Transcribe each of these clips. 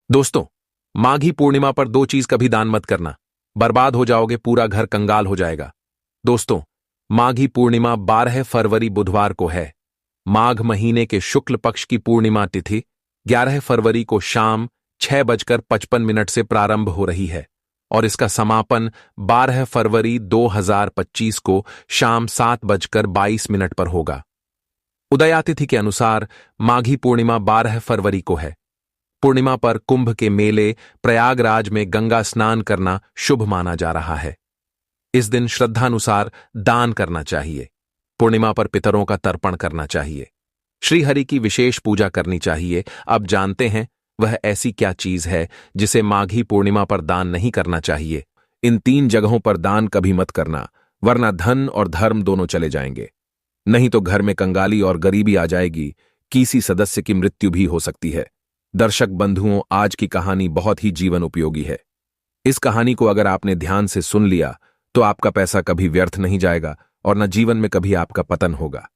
दोस्तों, माघी पूर्णिमा पर दो चीज कभी दान मत करना। बर्बाद हो जाओगे, पूरा घर कंगाल हो जाएगा। दोस्तों, माघी पूर्णिमा 12 फरवरी बुधवार को है। माघ महीने के शुक्ल पक्ष की पूर्णिमा तिथि 11 फरवरी को शाम 6:55 से प्रारंभ हो रही है और इसका समापन 12 फरवरी 2025 को शाम 7:22 पर होगा। उदयातिथि के अनुसार माघी पूर्णिमा 12 फरवरी को है। पूर्णिमा पर कुंभ के मेले प्रयागराज में गंगा स्नान करना शुभ माना जा रहा है। इस दिन श्रद्धानुसार दान करना चाहिए। पूर्णिमा पर पितरों का तर्पण करना चाहिए। श्रीहरि की विशेष पूजा करनी चाहिए। अब जानते हैं वह ऐसी क्या चीज है जिसे माघी पूर्णिमा पर दान नहीं करना चाहिए। इन 3 जगहों पर दान कभी मत करना, वरना धन और धर्म दोनों चले जाएंगे। नहीं तो घर में कंगाली और गरीबी आ जाएगी। किसी सदस्य की मृत्यु भी हो सकती है। दर्शक बंधुओं, आज की कहानी बहुत ही जीवन उपयोगी है। इस कहानी को अगर आपने ध्यान से सुन लिया तो आपका पैसा कभी व्यर्थ नहीं जाएगा और न जीवन में कभी आपका पतन होगा।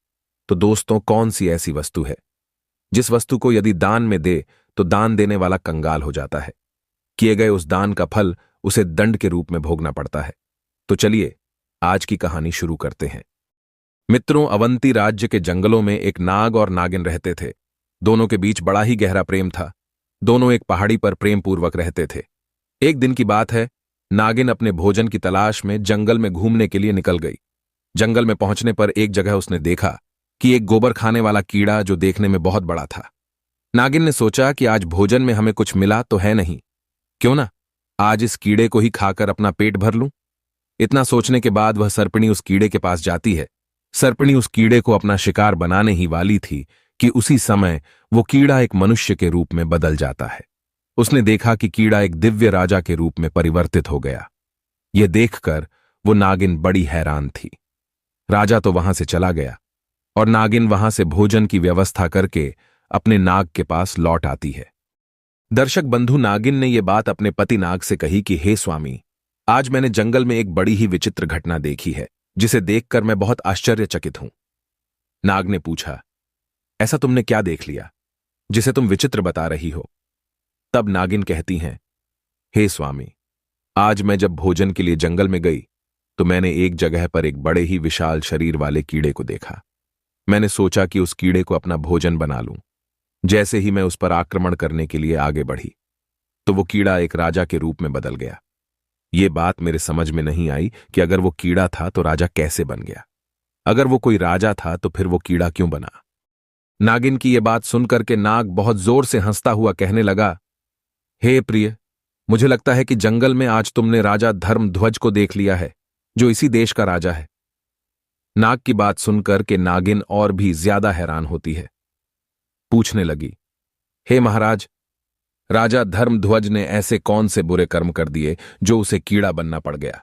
तो दोस्तों, कौन सी ऐसी वस्तु है जिस वस्तु को यदि दान में दे तो दान देने वाला कंगाल हो जाता है? किए गए उस दान का फल उसे दंड के रूप में भोगना पड़ता है। तो चलिए आज की कहानी शुरू करते हैं। मित्रों, अवंती राज्य के जंगलों में एक नाग और नागिन रहते थे। दोनों के बीच बड़ा ही गहरा प्रेम था। दोनों एक पहाड़ी पर प्रेम पूर्वक रहते थे। एक दिन की बात है, नागिन अपने भोजन की तलाश में जंगल में घूमने के लिए निकल गई। जंगल में पहुंचने पर एक जगह उसने देखा कि एक गोबर खाने वाला कीड़ा जो देखने में बहुत बड़ा था। नागिन ने सोचा कि आज भोजन में हमें कुछ मिला तो है नहीं, क्यों ना आज इस कीड़े को ही खाकर अपना पेट भर लूं। इतना सोचने के बाद वह सर्पिणी उस कीड़े के पास जाती है। सर्पिणी उस कीड़े को अपना शिकार बनाने ही वाली थी कि उसी समय वो कीड़ा एक मनुष्य के रूप में बदल जाता है। उसने देखा कि कीड़ा एक दिव्य राजा के रूप में परिवर्तित हो गया। यह देखकर वो नागिन बड़ी हैरान थी। राजा तो वहां से चला गया और नागिन वहां से भोजन की व्यवस्था करके अपने नाग के पास लौट आती है। दर्शक बंधु, नागिन ने यह बात अपने पति नाग से कही कि हे स्वामी, आज मैंने जंगल में एक बड़ी ही विचित्र घटना देखी है जिसे देखकर मैं बहुत आश्चर्यचकित हूं। नाग ने पूछा, ऐसा तुमने क्या देख लिया जिसे तुम विचित्र बता रही हो? तब नागिन कहती हैं, हे स्वामी, आज मैं जब भोजन के लिए जंगल में गई तो मैंने एक जगह पर एक बड़े ही विशाल शरीर वाले कीड़े को देखा। मैंने सोचा कि उस कीड़े को अपना भोजन बना लूं। जैसे ही मैं उस पर आक्रमण करने के लिए आगे बढ़ी तो वो कीड़ा एक राजा के रूप में बदल गया। ये बात मेरे समझ में नहीं आई कि अगर वो कीड़ा था तो राजा कैसे बन गया। अगर वो कोई राजा था तो फिर वो कीड़ा क्यों बना? नागिन की यह बात सुनकर के नाग बहुत जोर से हंसता हुआ कहने लगा, हे प्रिय, मुझे लगता है कि जंगल में आज तुमने राजा धर्मध्वज को देख लिया है, जो इसी देश का राजा है। नाग की बात सुनकर के नागिन और भी ज्यादा हैरान होती है। पूछने लगी, हे महाराज, राजा धर्मध्वज ने ऐसे कौन से बुरे कर्म कर दिए जो उसे कीड़ा बनना पड़ गया?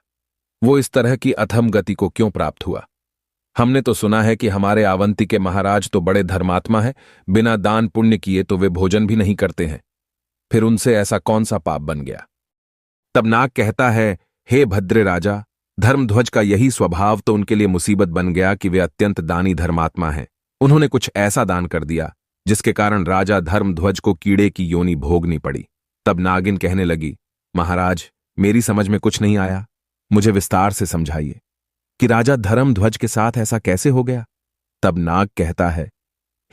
वो इस तरह की अधम गति को क्यों प्राप्त हुआ? हमने तो सुना है कि हमारे अवंती के महाराज तो बड़े धर्मात्मा है, बिना दान पुण्य किए तो वे भोजन भी नहीं करते हैं। फिर उनसे ऐसा कौन सा पाप बन गया? तब नाग कहता है, हे भद्रे राजा, धर्मध्वज का यही स्वभाव तो उनके लिए मुसीबत बन गया कि वे अत्यंत दानी धर्मात्मा हैं। उन्होंने कुछ ऐसा दान कर दिया जिसके कारण राजा धर्मध्वज को कीड़े की योनि भोगनी पड़ी। तब नागिन कहने लगी, महाराज, मेरी समझ में कुछ नहीं आया, मुझे विस्तार से समझाइए कि राजा धर्मध्वज के साथ ऐसा कैसे हो गया। तब नाग कहता है,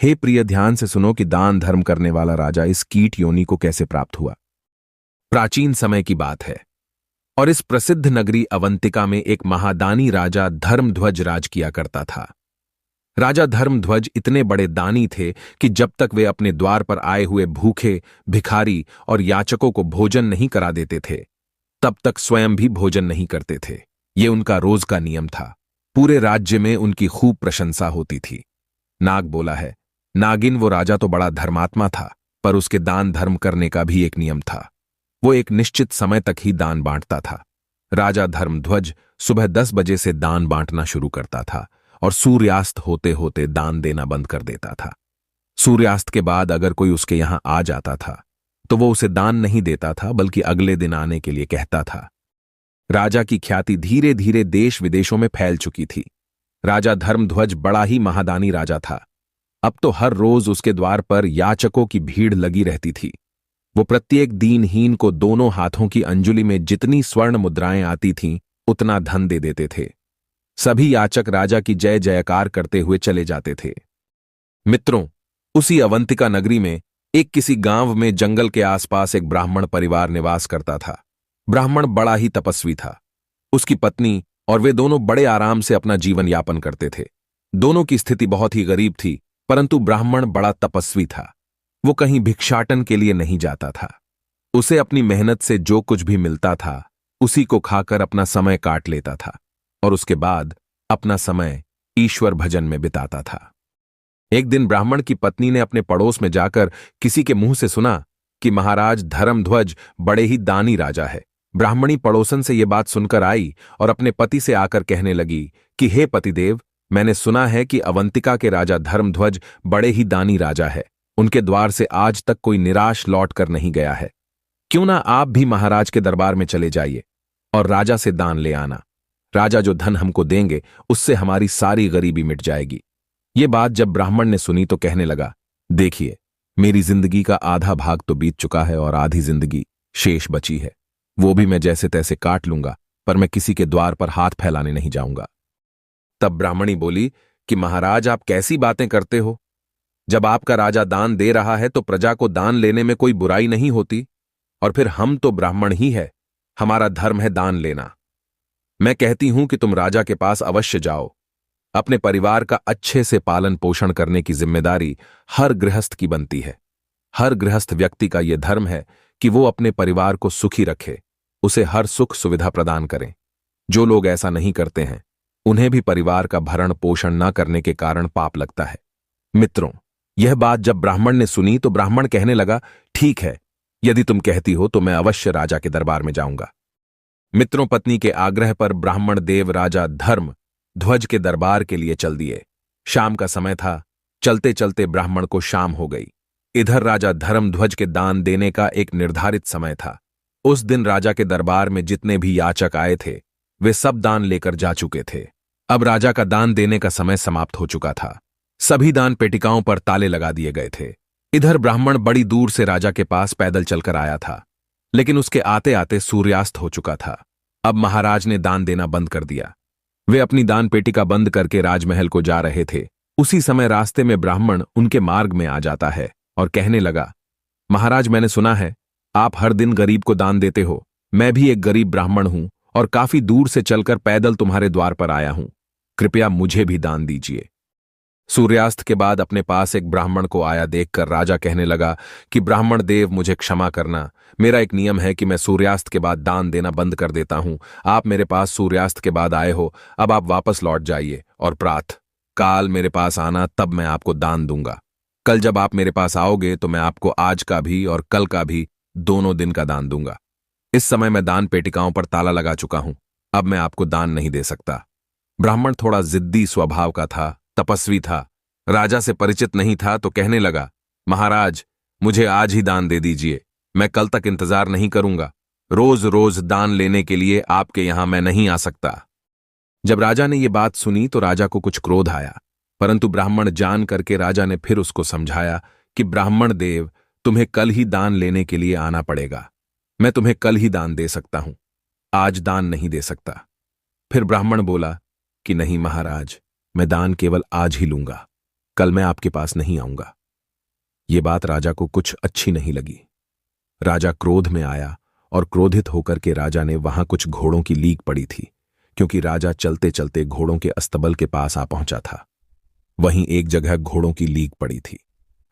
हे प्रिय, ध्यान से सुनो कि दान धर्म करने वाला राजा इस कीट योनि को कैसे प्राप्त हुआ। प्राचीन समय की बात है और इस प्रसिद्ध नगरी अवंतिका में एक महादानी राजा धर्मध्वज राज किया करता था। राजा धर्मध्वज इतने बड़े दानी थे कि जब तक वे अपने द्वार पर आए हुए भूखे, भिखारी और याचकों को भोजन नहीं करा देते थे, तब तक स्वयं भी भोजन नहीं करते थे। ये उनका रोज का नियम था। पूरे राज्य में उनकी खूब प्रशंसा होती थी। नाग बोला है, नागिन, वो राजा तो बड़ा धर्मात्मा था, पर उसके दान धर्म करने का भी एक नियम था। वो एक निश्चित समय तक ही दान बांटता था। राजा धर्मध्वज सुबह 10 बजे से दान बांटना शुरू करता था और सूर्यास्त होते होते दान देना बंद कर देता था। सूर्यास्त के बाद अगर कोई उसके यहां आ जाता था तो वो उसे दान नहीं देता था, बल्कि अगले दिन आने के लिए कहता था। राजा की ख्याति धीरे धीरे देश विदेशों में फैल चुकी थी। राजा धर्मध्वज बड़ा ही महादानी राजा था। अब तो हर रोज उसके द्वार पर याचकों की भीड़ लगी रहती थी। वो प्रत्येक दीनहीन को दोनों हाथों की अंजुली में जितनी स्वर्ण मुद्राएं आती थीं उतना धन दे देते थे। सभी याचक राजा की जय जयकार करते हुए चले जाते थे। मित्रों, उसी अवंतिका नगरी में एक किसी गांव में जंगल के आसपास एक ब्राह्मण परिवार निवास करता था। ब्राह्मण बड़ा ही तपस्वी था। उसकी पत्नी और वे दोनों बड़े आराम से अपना जीवन यापन करते थे। दोनों की स्थिति बहुत ही गरीब थी, परंतु ब्राह्मण बड़ा तपस्वी था। वो कहीं भिक्षाटन के लिए नहीं जाता था। उसे अपनी मेहनत से जो कुछ भी मिलता था उसी को खाकर अपना समय काट लेता था और उसके बाद अपना समय ईश्वर भजन में बिताता था। एक दिन ब्राह्मण की पत्नी ने अपने पड़ोस में जाकर किसी के मुंह से सुना कि महाराज धर्मध्वज बड़े ही दानी राजा है। ब्राह्मणी पड़ोसन से यह बात सुनकर आई और अपने पति से आकर कहने लगी कि हे पतिदेव, मैंने सुना है कि अवंतिका के राजा धर्मध्वज बड़े ही दानी राजा है। उनके द्वार से आज तक कोई निराश लौट कर नहीं गया है। क्यों ना आप भी महाराज के दरबार में चले जाइए और राजा से दान ले आना। राजा जो धन हमको देंगे उससे हमारी सारी गरीबी मिट जाएगी। ये बात जब ब्राह्मण ने सुनी तो कहने लगा, देखिए, मेरी जिंदगी का आधा भाग तो बीत चुका है और आधी जिंदगी शेष बची है। वो भी मैं जैसे तैसे काट लूंगा, पर मैं किसी के द्वार पर हाथ फैलाने नहीं जाऊंगा। तब ब्राह्मणी बोली कि महाराज, आप कैसी बातें करते हो? जब आपका राजा दान दे रहा है तो प्रजा को दान लेने में कोई बुराई नहीं होती। और फिर हम तो ब्राह्मण ही है, हमारा धर्म है दान लेना। मैं कहती हूं कि तुम राजा के पास अवश्य जाओ। अपने परिवार का अच्छे से पालन पोषण करने की जिम्मेदारी हर गृहस्थ की बनती है। हर गृहस्थ व्यक्ति का यह धर्म है कि वो अपने परिवार को सुखी रखे, उसे हर सुख सुविधा प्रदान करें। जो लोग ऐसा नहीं करते हैं उन्हें भी परिवार का भरण पोषण न करने के कारण पाप लगता है। मित्रों, यह बात जब ब्राह्मण ने सुनी तो ब्राह्मण कहने लगा, ठीक है, यदि तुम कहती हो तो मैं अवश्य राजा के दरबार में जाऊंगा। मित्रों, पत्नी के आग्रह पर ब्राह्मण देव राजा धर्म ध्वज के दरबार के लिए चल दिए। शाम का समय था। चलते चलते ब्राह्मण को शाम हो गई। इधर राजा धर्मध्वज के दान देने का एक निर्धारित समय था। उस दिन राजा के दरबार में जितने भी याचक आए थे वे सब दान लेकर जा चुके थे। अब राजा का दान देने का समय समाप्त हो चुका था। सभी दान पेटिकाओं पर ताले लगा दिए गए थे। इधर ब्राह्मण बड़ी दूर से राजा के पास पैदल चलकर आया था, लेकिन उसके आते आते सूर्यास्त हो चुका था। अब महाराज ने दान देना बंद कर दिया। वे अपनी दान पेटिका बंद करके राजमहल को जा रहे थे। उसी समय रास्ते में ब्राह्मण उनके मार्ग में आ जाता है और कहने लगा, महाराज, मैंने सुना है आप हर दिन गरीब को दान देते हो। मैं भी एक गरीब ब्राह्मण हूं और काफी दूर से चलकर पैदल तुम्हारे द्वार पर आया हूं। कृपया मुझे भी दान दीजिए। सूर्यास्त के बाद अपने पास एक ब्राह्मण को आया देखकर राजा कहने लगा कि ब्राह्मण देव, मुझे क्षमा करना। मेरा एक नियम है कि मैं सूर्यास्त के बाद दान देना बंद कर देता हूं। आप मेरे पास सूर्यास्त के बाद आए हो, अब आप वापस लौट जाइए और प्रातः काल मेरे पास आना, तब मैं आपको दान दूंगा। कल जब आप मेरे पास आओगे तो मैं आपको आज का भी और कल का भी दोनों दिन का दान दूंगा। इस समय मैं दान पेटिकाओं पर ताला लगा चुका हूं, अब मैं आपको दान नहीं दे सकता। ब्राह्मण थोड़ा जिद्दी स्वभाव का था, तपस्वी था, राजा से परिचित नहीं था, तो कहने लगा, महाराज, मुझे आज ही दान दे दीजिए। मैं कल तक इंतजार नहीं करूंगा। रोज रोज दान लेने के लिए आपके यहां मैं नहीं आ सकता। जब राजा ने यह बात सुनी तो राजा को कुछ क्रोध आया, परंतु ब्राह्मण जान करके राजा ने फिर उसको समझाया कि ब्राह्मण देव, तुम्हें कल ही दान लेने के लिए आना पड़ेगा। मैं तुम्हें कल ही दान दे सकता हूं, आज दान नहीं दे सकता। फिर ब्राह्मण बोला कि नहीं महाराज, मैं दान केवल आज ही लूंगा, कल मैं आपके पास नहीं आऊंगा। ये बात राजा को कुछ अच्छी नहीं लगी। राजा क्रोध में आया और क्रोधित होकर के राजा ने वहां कुछ घोड़ों की लीक पड़ी थी, क्योंकि राजा चलते चलते घोड़ों के अस्तबल के पास आ पहुंचा था। वहीं एक जगह घोड़ों की लीक पड़ी थी।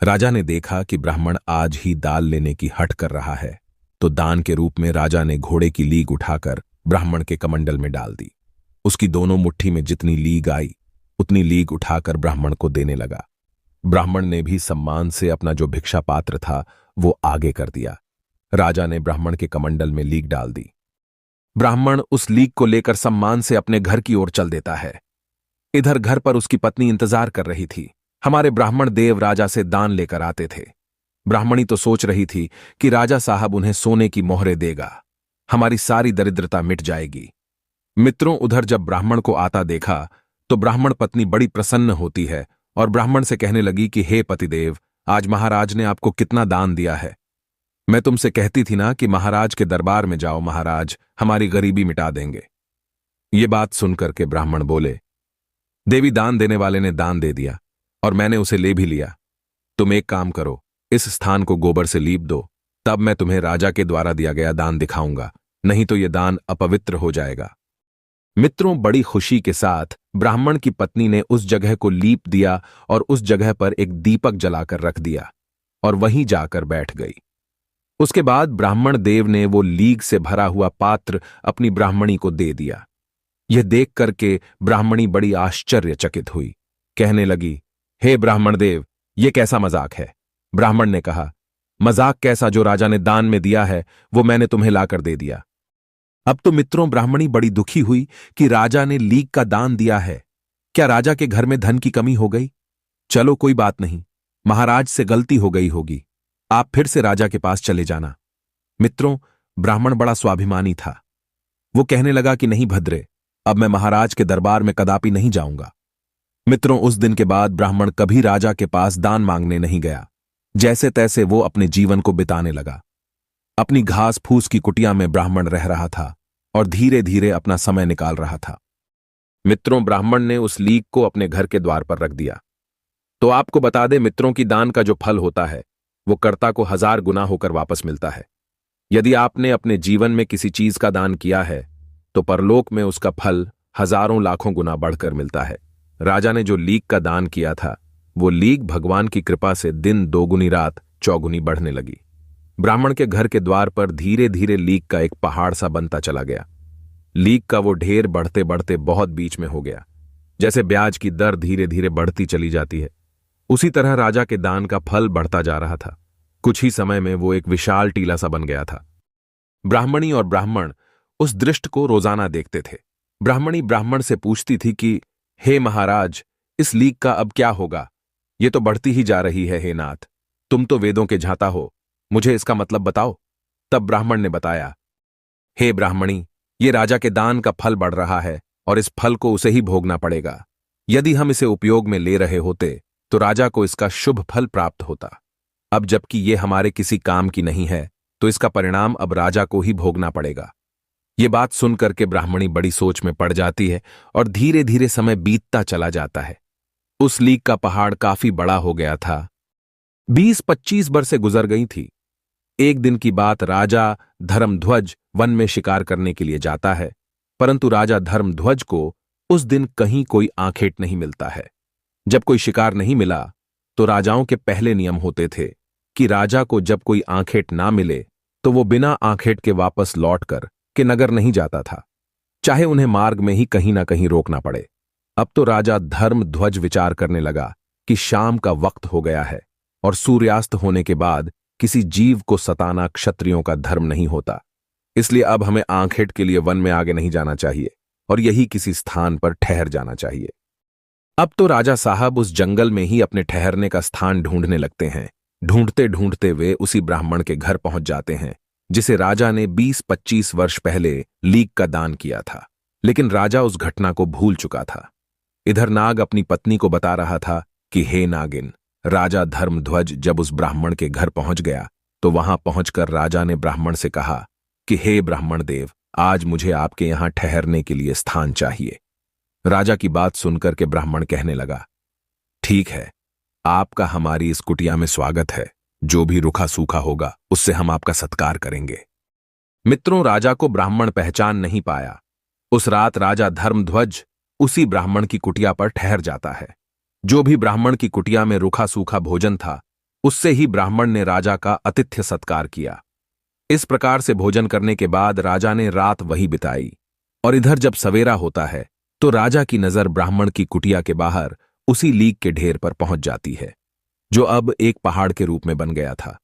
राजा ने देखा कि ब्राह्मण आज ही दाल लेने की हट कर रहा है, तो दान के रूप में राजा ने घोड़े की लीक उठाकर ब्राह्मण के कमंडल में डाल दी। उसकी दोनों मुट्ठी में जितनी लीक आई उतनी लीक उठाकर ब्राह्मण को देने लगा। ब्राह्मण ने भी सम्मान से अपना जो भिक्षा पात्र था वो आगे कर दिया। राजा ने ब्राह्मण के कमंडल में लीक डाल दी। ब्राह्मण उस लीक को लेकर सम्मान से अपने घर की ओर चल देता है। इधर घर पर उसकी पत्नी इंतजार कर रही थी। हमारे ब्राह्मण देव राजा से दान लेकर आते थे। ब्राह्मणी तो सोच रही थी कि राजा साहब उन्हें सोने की मोहरें देगा, हमारी सारी दरिद्रता मिट जाएगी। मित्रों, उधर जब ब्राह्मण को आता देखा तो ब्राह्मण पत्नी बड़ी प्रसन्न होती है और ब्राह्मण से कहने लगी कि हे पतिदेव, आज महाराज ने आपको कितना दान दिया है। मैं तुमसे कहती थी ना कि महाराज के दरबार में जाओ, महाराज हमारी गरीबी मिटा देंगे। ये बात सुनकर के ब्राह्मण बोले, देवी दान देने वाले ने दान दे दिया और मैंने उसे ले भी लिया। तुम एक काम करो, इस स्थान को गोबर से लीप दो, तब मैं तुम्हें राजा के द्वारा दिया गया दान दिखाऊंगा, नहीं तो यह दान अपवित्र हो जाएगा। मित्रों, बड़ी खुशी के साथ ब्राह्मण की पत्नी ने उस जगह को लीप दिया और उस जगह पर एक दीपक जलाकर रख दिया और वहीं जाकर बैठ गई। उसके बाद ब्राह्मण देव ने वो लीग से भरा हुआ पात्र अपनी ब्राह्मणी को दे दिया। यह देख करके ब्राह्मणी बड़ी आश्चर्यचकित हुई, कहने लगी, हे ब्राह्मण देव, ये कैसा मजाक है। ब्राह्मण ने कहा, मजाक कैसा, जो राजा ने दान में दिया है वो मैंने तुम्हें लाकर दे दिया। अब तो मित्रों ब्राह्मणी बड़ी दुखी हुई कि राजा ने लीग का दान दिया है, क्या राजा के घर में धन की कमी हो गई? चलो कोई बात नहीं, महाराज से गलती हो गई होगी, आप फिर से राजा के पास चले जाना। मित्रों, ब्राह्मण बड़ा स्वाभिमानी था। वो कहने लगा कि नहीं भद्रे, अब मैं महाराज के दरबार में कदापि नहीं जाऊंगा। मित्रों, उस दिन के बाद ब्राह्मण कभी राजा के पास दान मांगने नहीं गया। जैसे तैसे वो अपने जीवन को बिताने लगा। अपनी घास फूस की कुटिया में ब्राह्मण रह रहा था और धीरे धीरे अपना समय निकाल रहा था। मित्रों, ब्राह्मण ने उस लीक को अपने घर के द्वार पर रख दिया। तो आपको बता दें मित्रों, की दान का जो फल होता है वो कर्ता को 1000 गुना होकर वापस मिलता है। यदि आपने अपने जीवन में किसी चीज का दान किया है तो परलोक में उसका फल हजारों लाखों गुना बढ़कर मिलता है। राजा ने जो लीक का दान किया था वो लीक भगवान की कृपा से दिन दोगुनी रात चौगुनी बढ़ने लगी। ब्राह्मण के घर के द्वार पर धीरे धीरे लीक का एक पहाड़ सा बनता चला गया। लीक का वो ढेर बढ़ते बढ़ते बहुत बीच में हो गया। जैसे ब्याज की दर धीरे धीरे बढ़ती चली जाती है, उसी तरह राजा के दान का फल बढ़ता जा रहा था। कुछ ही समय में वो एक विशाल टीला सा बन गया था। ब्राह्मणी और ब्राह्मण उस दृश्य को रोजाना देखते थे। ब्राह्मणी ब्राह्मण से पूछती थी कि हे महाराज, इस लीक का अब क्या होगा? ये तो बढ़ती ही जा रही है, हे नाथ, तुम तो वेदों के झांता हो, मुझे इसका मतलब बताओ। तब ब्राह्मण ने बताया, हे ब्राह्मणी, ये राजा के दान का फल बढ़ रहा है और इस फल को उसे ही भोगना पड़ेगा। यदि हम इसे उपयोग में ले रहे होते तो राजा को इसका शुभ फल प्राप्त होता। अब जबकि ये हमारे किसी काम की नहीं है तो इसका परिणाम अब राजा को ही भोगना पड़ेगा। ये बात सुनकर के ब्राह्मणी बड़ी सोच में पड़ जाती है और धीरे धीरे समय बीतता चला जाता है। उस लीक का पहाड़ काफी बड़ा हो गया था। 20-25 बरसें गुजर गई थी। एक दिन की बात, राजा धर्मध्वज वन में शिकार करने के लिए जाता है, परंतु राजा धर्मध्वज को उस दिन कहीं कोई आंखेट नहीं मिलता है। जब कोई शिकार नहीं मिला तो राजाओं के पहले नियम होते थे कि राजा को जब कोई आंखेट ना मिले तो वो बिना आंखेट के वापस लौटकर के नगर नहीं जाता था, चाहे उन्हें मार्ग में ही कहीं ना कहीं रोकना पड़े। अब तो राजा धर्मध्वज विचार करने लगा कि शाम का वक्त हो गया है और सूर्यास्त होने के बाद किसी जीव को सताना क्षत्रियों का धर्म नहीं होता, इसलिए अब हमें आंखेट के लिए वन में आगे नहीं जाना चाहिए और यही किसी स्थान पर ठहर जाना चाहिए। अब तो राजा साहब उस जंगल में ही अपने ठहरने का स्थान ढूंढने लगते हैं। ढूंढते ढूंढते वे उसी ब्राह्मण के घर पहुंच जाते हैं जिसे राजा ने 20-25 वर्ष पहले लीक का दान किया था, लेकिन राजा उस घटना को भूल चुका था। इधर नाग अपनी पत्नी को बता रहा था कि हे नागिन, राजा धर्मध्वज जब उस ब्राह्मण के घर पहुंच गया तो वहां पहुंचकर राजा ने ब्राह्मण से कहा कि हे ब्राह्मण देव, आज मुझे आपके यहां ठहरने के लिए स्थान चाहिए। राजा की बात सुनकर के ब्राह्मण कहने लगा, ठीक है, आपका हमारी इस कुटिया में स्वागत है। जो भी रूखा सूखा होगा उससे हम आपका सत्कार करेंगे। मित्रों, राजा को ब्राह्मण पहचान नहीं पाया। उस रात राजा धर्मध्वज उसी ब्राह्मण की कुटिया पर ठहर जाता है। जो भी ब्राह्मण की कुटिया में रूखा सूखा भोजन था उससे ही ब्राह्मण ने राजा का आतिथ्य सत्कार किया। इस प्रकार से भोजन करने के बाद राजा ने रात वही बिताई और इधर जब सवेरा होता है तो राजा की नजर ब्राह्मण की कुटिया के बाहर उसी लीक के ढेर पर पहुंच जाती है जो अब एक पहाड़ के रूप में बन गया था।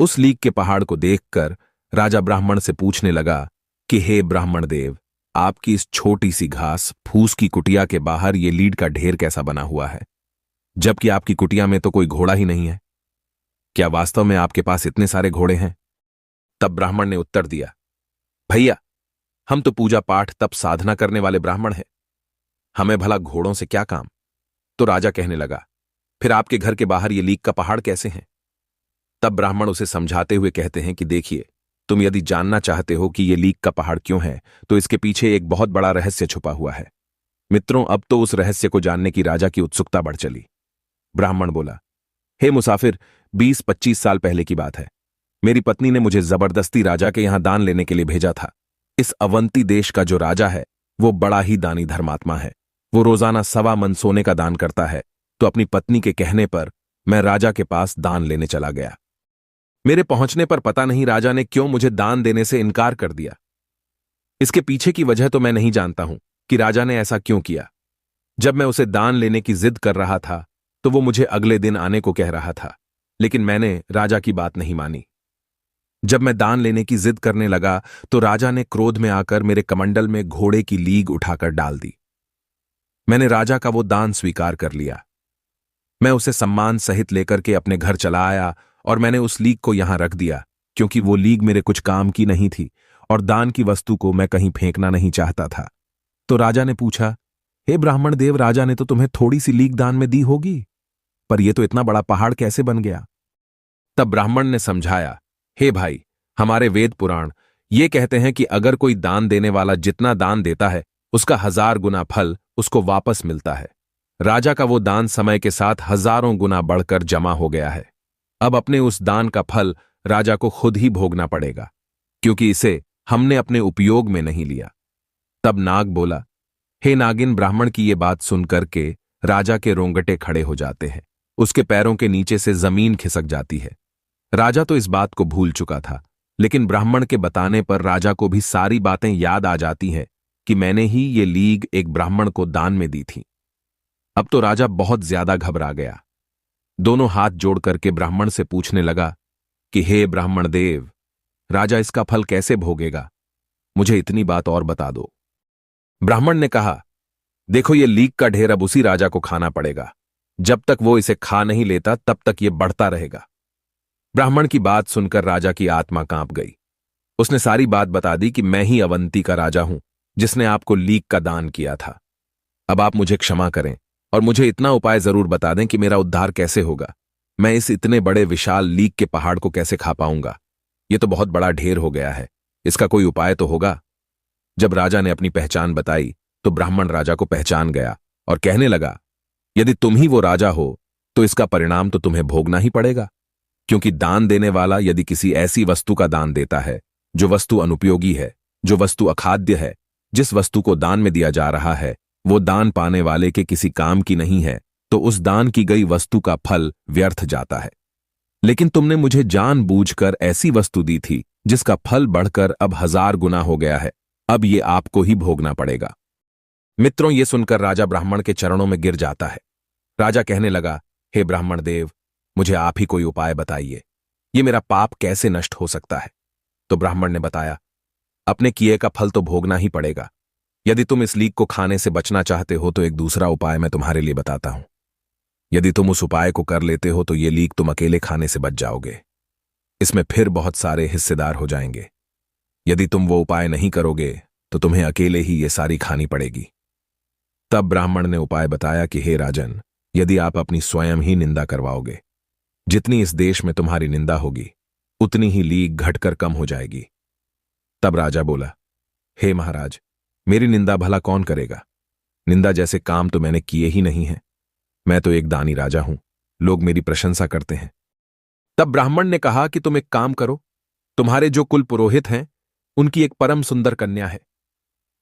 उस लीक के पहाड़ को देखकर राजा ब्राह्मण से पूछने लगा कि हे ब्राह्मण देव, आपकी इस छोटी सी घास फूस की कुटिया के बाहर ये लीड का ढेर कैसा बना हुआ है, जबकि आपकी कुटिया में तो कोई घोड़ा ही नहीं है? क्या वास्तव में आपके पास इतने सारे घोड़े हैं? तब ब्राह्मण ने उत्तर दिया, भैया, हम तो पूजा पाठ तप साधना करने वाले ब्राह्मण हैं, हमें भला घोड़ों से क्या काम? तो राजा कहने लगा, फिर आपके घर के बाहर ये लीक का पहाड़ कैसे हैं? तब ब्राह्मण उसे समझाते हुए कहते हैं कि देखिए, तुम यदि जानना चाहते हो कि ये लीक का पहाड़ क्यों है, तो इसके पीछे एक बहुत बड़ा रहस्य छुपा हुआ है। मित्रों, अब तो उस रहस्य को जानने की राजा की उत्सुकता बढ़ चली। ब्राह्मण बोला, हे मुसाफिर, 20-25 साल पहले की बात है। मेरी पत्नी ने मुझे जबरदस्ती राजा के यहां दान लेने के लिए भेजा था। इस अवंती देश का जो राजा है, वो बड़ा ही दानी धर्मात्मा है। वो रोजाना 1.25 मन सोने का दान करता है। तो अपनी पत्नी के कहने पर मैं राजा के पास दान लेने चला गया। मेरे पहुंचने पर पता नहीं राजा ने क्यों मुझे दान देने से इनकार कर दिया। इसके पीछे की वजह तो मैं नहीं जानता हूं कि राजा ने ऐसा क्यों किया। जब मैं उसे दान लेने की जिद कर रहा था, तो वो मुझे अगले दिन आने को कह रहा था, लेकिन मैंने राजा की बात नहीं मानी। जब मैं दान लेने की जिद करने लगा, तो राजा ने क्रोध में आकर मेरे कमंडल में घोड़े की लीग उठाकर डाल दी। मैंने राजा का वो दान स्वीकार कर लिया। मैं उसे सम्मान सहित लेकर के अपने घर चला आया और मैंने उस लीग को यहां रख दिया, क्योंकि वो लीग मेरे कुछ काम की नहीं थी और दान की वस्तु को मैं कहीं फेंकना नहीं चाहता था। तो राजा ने पूछा, हे ब्राह्मण देव, राजा ने तो तुम्हें थोड़ी सी लीग दान में दी होगी, पर यह तो इतना बड़ा पहाड़ कैसे बन गया? तब ब्राह्मण ने समझाया, हे भाई, हमारे वेद पुराण ये कहते हैं कि अगर कोई दान देने वाला जितना दान देता है, उसका 1000 गुना फल उसको वापस मिलता है। राजा का वो दान समय के साथ हजारों गुना बढ़कर जमा हो गया है। अब अपने उस दान का फल राजा को खुद ही भोगना पड़ेगा, क्योंकि इसे हमने अपने उपयोग में नहीं लिया। तब नाग बोला, हे नागिन, ब्राह्मण की ये बात सुनकर के राजा के रोंगटे खड़े हो जाते हैं। उसके पैरों के नीचे से जमीन खिसक जाती है। राजा तो इस बात को भूल चुका था, लेकिन ब्राह्मण के बताने पर राजा को भी सारी बातें याद आ जाती हैं कि मैंने ही ये लीग एक ब्राह्मण को दान में दी थी। अब तो राजा बहुत ज्यादा घबरा गया। दोनों हाथ जोड़ करके ब्राह्मण से पूछने लगा कि हे ब्राह्मण देव, राजा इसका फल कैसे भोगेगा? मुझे इतनी बात और बता दो। ब्राह्मण ने कहा, देखो, ये लीग का ढेर अब उसी राजा को खाना पड़ेगा। जब तक वो इसे खा नहीं लेता, तब तक ये बढ़ता रहेगा। ब्राह्मण की बात सुनकर राजा की आत्मा कांप गई। उसने सारी बात बता दी कि मैं ही अवंती का राजा हूं, जिसने आपको लीग का दान किया था। अब आप मुझे क्षमा करें और मुझे इतना उपाय जरूर बता दें कि मेरा उद्धार कैसे होगा। मैं इस इतने बड़े विशाल लीग के पहाड़ को कैसे खा पाऊंगा? ये तो बहुत बड़ा ढेर हो गया है, इसका कोई उपाय तो होगा। जब राजा ने अपनी पहचान बताई, तो ब्राह्मण राजा को पहचान गया और कहने लगा, यदि तुम ही वो राजा हो, तो इसका परिणाम तो तुम्हें भोगना ही पड़ेगा, क्योंकि दान देने वाला यदि किसी ऐसी वस्तु का दान देता है जो वस्तु अनुपयोगी है, जो वस्तु अखाद्य है, जिस वस्तु को दान में दिया जा रहा है वो दान पाने वाले के किसी काम की नहीं है, तो उस दान की गई वस्तु का फल व्यर्थ जाता है। लेकिन तुमने मुझे जानबूझकर ऐसी वस्तु दी थी जिसका फल बढ़कर अब 1000 गुना हो गया है। अब ये आपको ही भोगना पड़ेगा। मित्रों, ये सुनकर राजा ब्राह्मण के चरणों में गिर जाता है। राजा कहने लगा, हे ब्राह्मण देव, मुझे आप ही कोई उपाय बताइए। ये मेरा पाप कैसे नष्ट हो सकता है? तो ब्राह्मण ने बताया, अपने किए का फल तो भोगना ही पड़ेगा। यदि तुम इस लीग को खाने से बचना चाहते हो, तो एक दूसरा उपाय मैं तुम्हारे लिए बताता हूं। यदि तुम उस उपाय को कर लेते हो, तो ये लीग तुम अकेले खाने से बच जाओगे। इसमें फिर बहुत सारे हिस्सेदार हो जाएंगे। यदि तुम वो उपाय नहीं करोगे, तो तुम्हें अकेले ही ये सारी खानी पड़ेगी। तब ब्राह्मण ने उपाय बताया कि हे राजन, यदि आप अपनी स्वयं ही निंदा करवाओगे, जितनी इस देश में तुम्हारी निंदा होगी, उतनी ही लीग घटकर कम हो जाएगी। तब राजा बोला, हे महाराज, मेरी निंदा भला कौन करेगा? निंदा जैसे काम तो मैंने किए ही नहीं है। मैं तो एक दानी राजा हूं, लोग मेरी प्रशंसा करते हैं। तब ब्राह्मण ने कहा कि तुम एक काम करो, तुम्हारे जो कुल पुरोहित हैं, उनकी एक परम सुंदर कन्या है।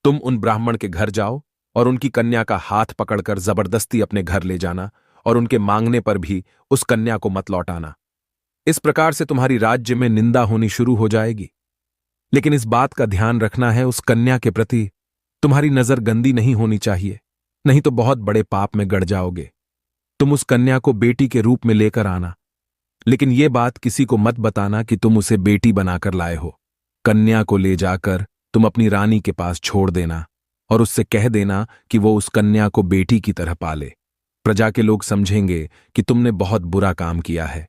तुम उन ब्राह्मण के घर जाओ और उनकी कन्या का हाथ पकड़कर जबरदस्ती अपने घर ले जाना और उनके मांगने पर भी उस कन्या को मत लौटाना। इस प्रकार से तुम्हारी राज्य में निंदा होनी शुरू हो जाएगी। लेकिन इस बात का ध्यान रखना है, उस कन्या के प्रति तुम्हारी नजर गंदी नहीं होनी चाहिए, नहीं तो बहुत बड़े पाप में गड़ जाओगे। तुम उस कन्या को बेटी के रूप में लेकर आना, लेकिन यह बात किसी को मत बताना कि तुम उसे बेटी बनाकर लाए हो। कन्या को ले जाकर तुम अपनी रानी के पास छोड़ देना और उससे कह देना कि वो उस कन्या को बेटी की तरह पाले। प्रजा के लोग समझेंगे कि तुमने बहुत बुरा काम किया है।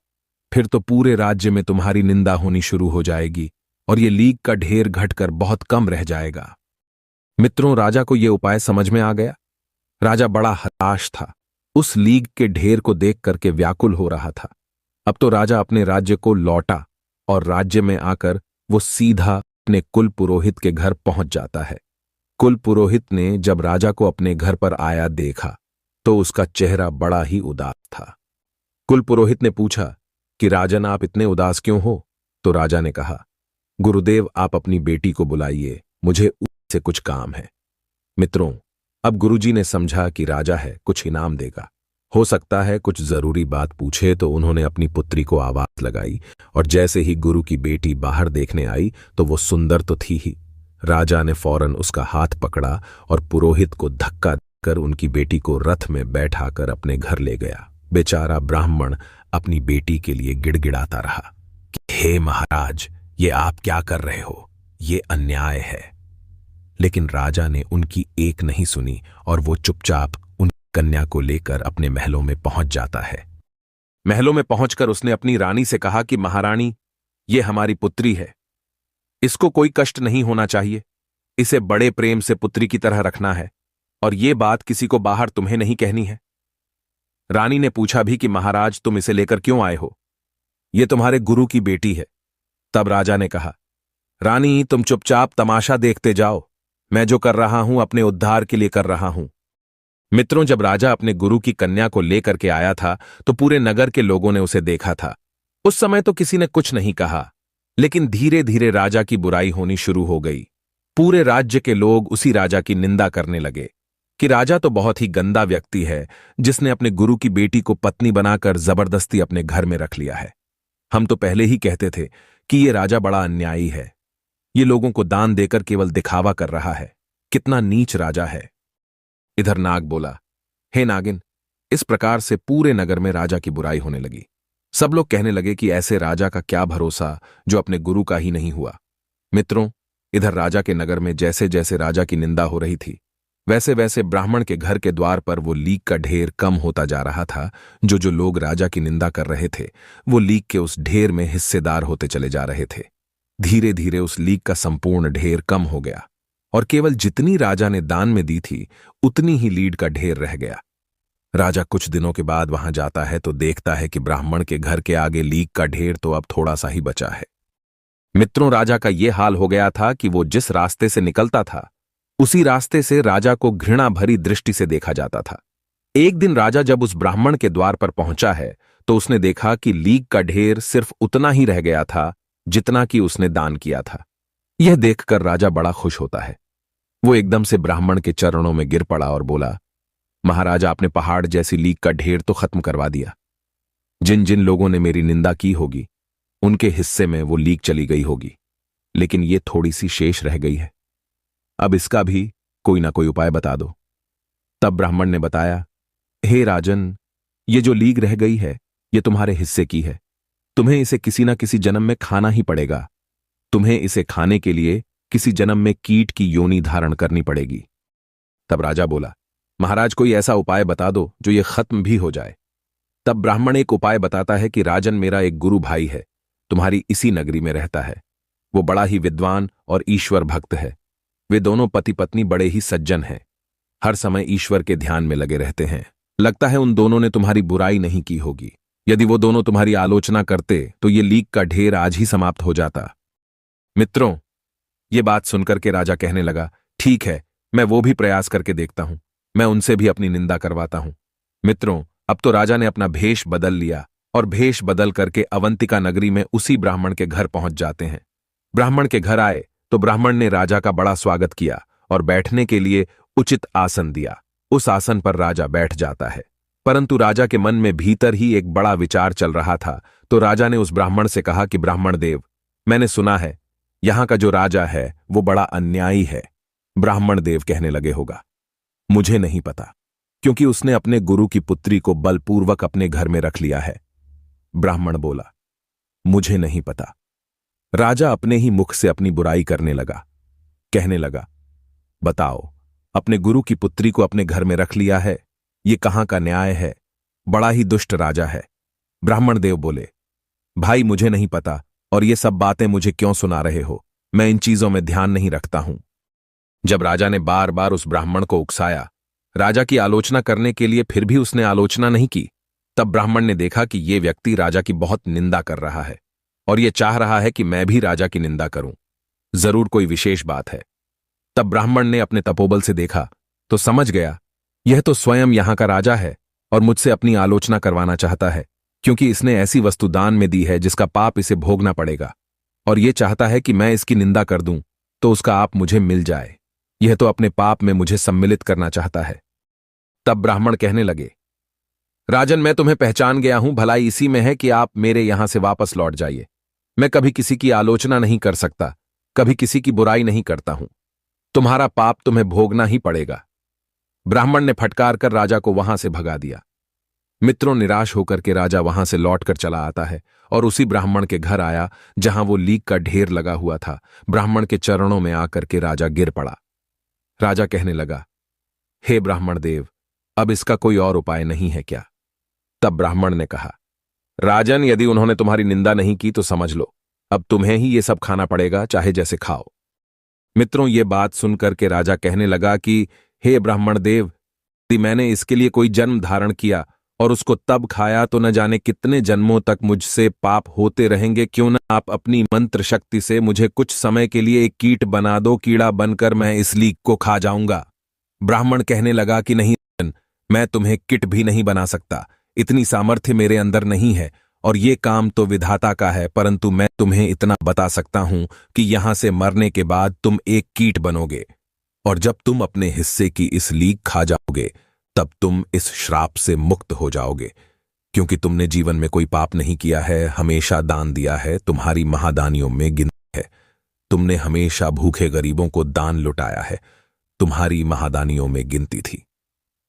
फिर तो पूरे राज्य में तुम्हारी निंदा होनी शुरू हो जाएगी और ये लीग का ढेर घटकर बहुत कम रह जाएगा। मित्रों, राजा को यह उपाय समझ में आ गया। राजा बड़ा हताश था, उस लीग के ढेर को देख करके व्याकुल हो रहा था। अब तो राजा अपने राज्य को लौटा और राज्य में आकर वो सीधा अपने कुल पुरोहित के घर पहुंच जाता है। कुल पुरोहित ने जब राजा को अपने घर पर आया देखा तो उसका चेहरा बड़ा ही उदास था। कुल पुरोहित ने पूछा कि राजन, आप इतने उदास क्यों हो? तो राजा ने कहा, गुरुदेव, आप अपनी बेटी को बुलाइए, मुझे उससे कुछ काम है। मित्रों, अब गुरुजी ने समझा कि राजा है, कुछ इनाम देगा, हो सकता है कुछ जरूरी बात पूछे, तो उन्होंने अपनी पुत्री को आवाज लगाई और जैसे ही गुरु की बेटी बाहर देखने आई तो वो सुंदर तो थी ही। राजा ने फौरन उसका हाथ पकड़ा और पुरोहित को धक्का देकर उनकी बेटी को रथ में बैठाकर अपने घर ले गया। बेचारा ब्राह्मण अपनी बेटी के लिए गिड़गिड़ाता रहा कि हे महाराज, ये आप क्या कर रहे हो, ये अन्याय है। लेकिन राजा ने उनकी एक नहीं सुनी और वो चुपचाप उन कन्या को लेकर अपने महलों में पहुंच जाता है। महलों में पहुंचकर उसने अपनी रानी से कहा कि महारानी, ये हमारी पुत्री है, इसको कोई कष्ट नहीं होना चाहिए, इसे बड़े प्रेम से पुत्री की तरह रखना है और ये बात किसी को बाहर तुम्हें नहीं कहनी है। रानी ने पूछा भी कि महाराज, तुम इसे लेकर क्यों आए हो? ये तुम्हारे गुरु की बेटी है। तब राजा ने कहा, रानी, तुम चुपचाप तमाशा देखते जाओ, मैं जो कर रहा हूं अपने उद्धार के लिए कर रहा हूं। मित्रों, जब राजा अपने गुरु की कन्या को लेकर के आया था तो पूरे नगर के लोगों ने उसे देखा था। उस समय तो किसी ने कुछ नहीं कहा, लेकिन धीरे धीरे राजा की बुराई होनी शुरू हो गई। पूरे राज्य के लोग उसी राजा की निंदा करने लगे कि राजा तो बहुत ही गंदा व्यक्ति है, जिसने अपने गुरु की बेटी को पत्नी बनाकर जबरदस्ती अपने घर में रख लिया है। हम तो पहले ही कहते थे कि ये राजा बड़ा अन्यायी है, ये लोगों को दान देकर केवल दिखावा कर रहा है, कितना नीच राजा है। इधर नाग बोला, हे नागिन, इस प्रकार से पूरे नगर में राजा की बुराई होने लगी। सब लोग कहने लगे कि ऐसे राजा का क्या भरोसा जो अपने गुरु का ही नहीं हुआ। मित्रों, इधर राजा के नगर में जैसे जैसे राजा की निंदा हो रही थी, वैसे वैसे ब्राह्मण के घर के द्वार पर वो लीक का ढेर कम होता जा रहा था। जो जो लोग राजा की निंदा कर रहे थे, वो लीक के उस ढेर में हिस्सेदार होते चले जा रहे थे। धीरे धीरे उस लीक का संपूर्ण ढेर कम हो गया और केवल जितनी राजा ने दान में दी थी उतनी ही लीड का ढेर रह गया। राजा कुछ दिनों के बाद वहां जाता है तो देखता है कि ब्राह्मण के घर के आगे लीक का ढेर तो अब थोड़ा सा ही बचा है। मित्रों, राजा का यह हाल हो गया था कि वो जिस रास्ते से निकलता था उसी रास्ते से राजा को घृणा भरी दृष्टि से देखा जाता था। एक दिन राजा जब उस ब्राह्मण के द्वार पर पहुंचा है तो उसने देखा कि लीक का ढेर सिर्फ उतना ही रह गया था जितना कि उसने दान किया था। यह देखकर राजा बड़ा खुश होता है। वो एकदम से ब्राह्मण के चरणों में गिर पड़ा और बोला, महाराज, आपने पहाड़ जैसी लीक का ढेर तो खत्म करवा दिया। जिन जिन लोगों ने मेरी निंदा की होगी उनके हिस्से में वो लीक चली गई होगी, लेकिन ये थोड़ी सी शेष रह गई है। अब इसका भी कोई ना कोई उपाय बता दो। तब ब्राह्मण ने बताया, हे राजन, ये जो लीक रह गई है ये तुम्हारे हिस्से की है, तुम्हें इसे किसी ना किसी जन्म में खाना ही पड़ेगा। तुम्हें इसे खाने के लिए किसी जन्म में कीट की योनि धारण करनी पड़ेगी। तब राजा बोला, महाराज, कोई ऐसा उपाय बता दो जो ये खत्म भी हो जाए। तब ब्राह्मण एक उपाय बताता है कि राजन, मेरा एक गुरु भाई है, तुम्हारी इसी नगरी में रहता है। वो बड़ा ही विद्वान और ईश्वर भक्त है। वे दोनों पति पत्नी बड़े ही सज्जन हैं, हर समय ईश्वर के ध्यान में लगे रहते हैं। लगता है उन दोनों ने तुम्हारी बुराई नहीं की होगी। यदि वो दोनों तुम्हारी आलोचना करते तो ये लीक का ढेर आज ही समाप्त हो जाता। मित्रों, ये बात सुनकर के राजा कहने लगा, ठीक है, मैं वो भी प्रयास करके देखता हूं, मैं उनसे भी अपनी निंदा करवाता हूं। मित्रों, अब तो राजा ने अपना भेष बदल लिया और भेष बदल करके अवंतिका नगरी में उसी ब्राह्मण के घर पहुंच जाते हैं। ब्राह्मण के घर आए तो ब्राह्मण ने राजा का बड़ा स्वागत किया और बैठने के लिए उचित आसन दिया। उस आसन पर राजा बैठ जाता है, परंतु राजा के मन में भीतर ही एक बड़ा विचार चल रहा था। तो राजा ने उस ब्राह्मण से कहा कि ब्राह्मण देव, मैंने सुना है यहां का जो राजा है वो बड़ा अन्यायी है। ब्राह्मण देव कहने लगे होगा, मुझे नहीं पता, क्योंकि उसने अपने गुरु की पुत्री को बलपूर्वक अपने घर में रख लिया है। ब्राह्मण बोला, मुझे नहीं पता। राजा अपने ही मुख से अपनी बुराई करने लगा, कहने लगा, बताओ, अपने गुरु की पुत्री को अपने घर में रख लिया है, ये कहां का न्याय है? बड़ा ही दुष्ट राजा है। ब्राह्मण देव बोले, भाई, मुझे नहीं पता और ये सब बातें मुझे क्यों सुना रहे हो? मैं इन चीजों में ध्यान नहीं रखता हूं। जब राजा ने बार बार उस ब्राह्मण को उकसाया, राजा की आलोचना करने के लिए, फिर भी उसने आलोचना नहीं की। तब ब्राह्मण ने देखा कि ये व्यक्ति राजा की बहुत निंदा कर रहा है और ये चाह रहा है कि मैं भी राजा की निंदा करूं। जरूर कोई विशेष बात है। तब ब्राह्मण ने अपने तपोबल से देखा तो समझ गया, यह तो स्वयं यहां का राजा है और मुझसे अपनी आलोचना करवाना चाहता है, क्योंकि इसने ऐसी वस्तु दान में दी है जिसका पाप इसे भोगना पड़ेगा, और यह चाहता है कि मैं इसकी निंदा कर दूं तो उसका आप मुझे मिल जाए। यह तो अपने पाप में मुझे सम्मिलित करना चाहता है। तब ब्राह्मण कहने लगे, राजन, मैं तुम्हें पहचान गया हूं, भलाई इसी में है कि आप मेरे यहां से वापस लौट जाइए। मैं कभी किसी की आलोचना नहीं कर सकता, कभी किसी की बुराई नहीं करता हूं। तुम्हारा पाप तुम्हें भोगना ही पड़ेगा। ब्राह्मण ने फटकार कर राजा को वहां से भगा दिया। मित्रों, निराश होकर के राजा वहां से लौटकर चला आता है और उसी ब्राह्मण के घर आया जहां वो लीक का ढेर लगा हुआ था। ब्राह्मण के चरणों में आकर के राजा गिर पड़ा। राजा कहने लगा, हे ब्राह्मण देव, अब इसका कोई और उपाय नहीं है क्या? तब ब्राह्मण ने कहा, राजन, यदि उन्होंने तुम्हारी निंदा नहीं की तो समझ लो अब तुम्हें ही ये सब खाना पड़ेगा, चाहे जैसे खाओ। मित्रों, ये बात सुनकर के राजा कहने लगा कि हे ब्राह्मण देव, यदि मैंने इसके लिए कोई जन्म धारण किया और उसको तब खाया तो न जाने कितने जन्मों तक मुझसे पाप होते रहेंगे। क्यों न आप अपनी मंत्र शक्ति से मुझे कुछ समय के लिए एक कीट बना दो, कीड़ा बनकर मैं इस लीक को खा जाऊंगा। ब्राह्मण कहने लगा कि नहीं, मैं तुम्हें किट भी नहीं बना सकता, इतनी सामर्थ्य मेरे अंदर नहीं है, और ये काम तो विधाता का है, परंतु मैं तुम्हें इतना बता सकता हूं कि यहां से मरने के बाद तुम एक कीट बनोगे, और जब तुम अपने हिस्से की इस लीक खा जाओगे तब तुम इस श्राप से मुक्त हो जाओगे, क्योंकि तुमने जीवन में कोई पाप नहीं किया है, हमेशा दान दिया है, तुम्हारी महादानियों में गिनती है। तुमने हमेशा भूखे गरीबों को दान लुटाया है, तुम्हारी महादानियों में गिनती थी।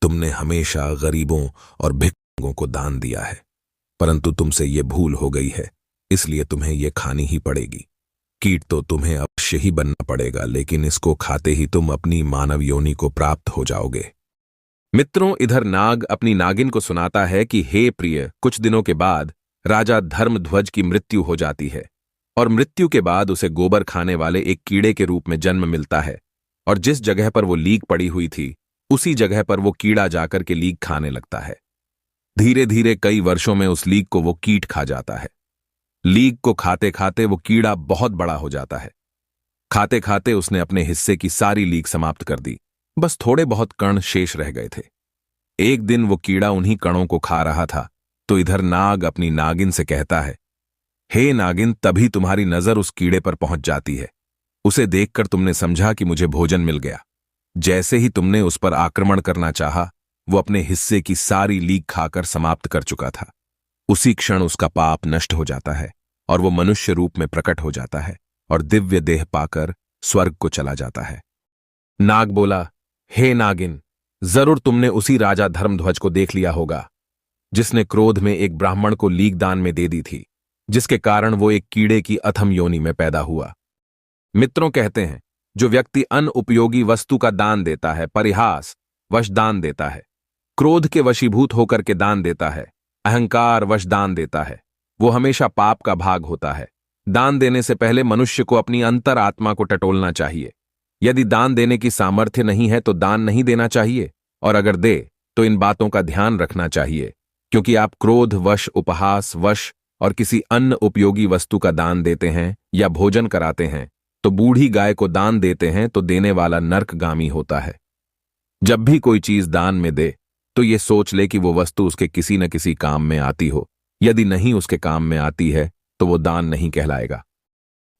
तुमने हमेशा गरीबों और भिक्षुकों को दान दिया है, परंतु तुमसे ये भूल हो गई है, इसलिए तुम्हें ये खानी ही पड़ेगी। कीट तो तुम्हें अवश्य ही बनना पड़ेगा, लेकिन इसको खाते ही तुम अपनी मानव योनि को प्राप्त हो जाओगे। मित्रों, इधर नाग अपनी नागिन को सुनाता है कि हे प्रिय, कुछ दिनों के बाद राजा धर्मध्वज की मृत्यु हो जाती है, और मृत्यु के बाद उसे गोबर खाने वाले एक कीड़े के रूप में जन्म मिलता है, और जिस जगह पर वो लीक पड़ी हुई थी उसी जगह पर वो कीड़ा जाकर के लीक खाने लगता है। धीरे धीरे कई वर्षों में उस लीक को वो कीट खा जाता है। लीक को खाते खाते वो कीड़ा बहुत बड़ा हो जाता है। खाते खाते उसने अपने हिस्से की सारी लीक समाप्त कर दी, बस थोड़े बहुत कण शेष रह गए थे। एक दिन वो कीड़ा उन्हीं कणों को खा रहा था, तो इधर नाग अपनी नागिन से कहता है, हे नागिन, तभी तुम्हारी नजर उस कीड़े पर पहुंच जाती है। उसे देखकर तुमने समझा कि मुझे भोजन मिल गया। जैसे ही तुमने उस पर आक्रमण करना चाहा, वो अपने हिस्से की सारी लीक खाकर समाप्त कर चुका था। उसी क्षण उसका पाप नष्ट हो जाता है और वो मनुष्य रूप में प्रकट हो जाता है और दिव्य देह पाकर स्वर्ग को चला जाता है। नाग बोला, हे नागिन, जरूर तुमने उसी राजा धर्मध्वज को देख लिया होगा, जिसने क्रोध में एक ब्राह्मण को लीक दान में दे दी थी, जिसके कारण वो एक कीड़े की अथम योनि में पैदा हुआ। मित्रों, कहते हैं, जो व्यक्ति अनुपयोगी वस्तु का दान देता है, परिहास वश दान देता है, क्रोध के वशीभूत होकर के दान देता है, अहंकार वश दान देता है, वो हमेशा पाप का भाग होता है। दान देने से पहले मनुष्य को अपनी अंतर आत्मा को टटोलना चाहिए। यदि दान देने की सामर्थ्य नहीं है तो दान नहीं देना चाहिए, और अगर दे तो इन बातों का ध्यान रखना चाहिए, क्योंकि आप क्रोध वश, उपहास वश और किसी अन्य उपयोगी वस्तु का दान देते हैं या भोजन कराते हैं तो बूढ़ी गाय को दान देते हैं तो देने वाला नरकगामी होता है। जब भी कोई चीज दान में दे तो ये सोच ले कि वो वस्तु उसके किसी न किसी काम में आती हो। यदि नहीं उसके काम में आती है तो वो दान नहीं कहलाएगा।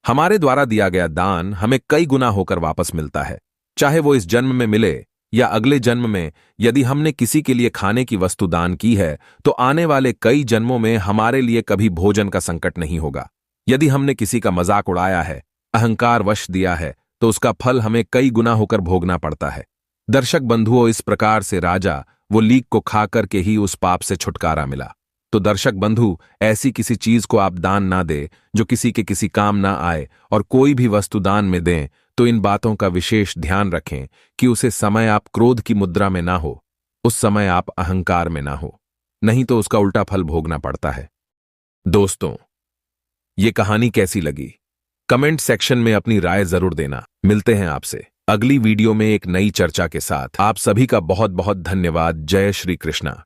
हमारे द्वारा दिया गया दान हमें कई गुना होकर वापस मिलता है, चाहे वो इस जन्म में मिले या अगले जन्म में। यदि हमने किसी के लिए खाने की वस्तु दान की है तो आने वाले कई जन्मों में हमारे लिए कभी भोजन का संकट नहीं होगा। यदि हमने किसी का मजाक उड़ाया है, अहंकार वश दिया है, तो उसका फल हमें कई गुना होकर भोगना पड़ता है। दर्शक बंधुओं, इस प्रकार से राजा वो लीक को खा करके ही उस पाप से छुटकारा मिला। तो दर्शक बंधु, ऐसी किसी चीज को आप दान ना दे जो किसी के किसी काम ना आए, और कोई भी वस्तु दान में दें तो इन बातों का विशेष ध्यान रखें कि उसे समय आप क्रोध की मुद्रा में ना हो, उस समय आप अहंकार में ना हो, नहीं तो उसका उल्टा फल भोगना पड़ता है। दोस्तों, ये कहानी कैसी लगी? कमेंट सेक्शन में अपनी राय जरूर देना। मिलते हैं आपसे अगली वीडियो में एक नई चर्चा के साथ। आप सभी का बहुत बहुत धन्यवाद। जय श्री कृष्णा।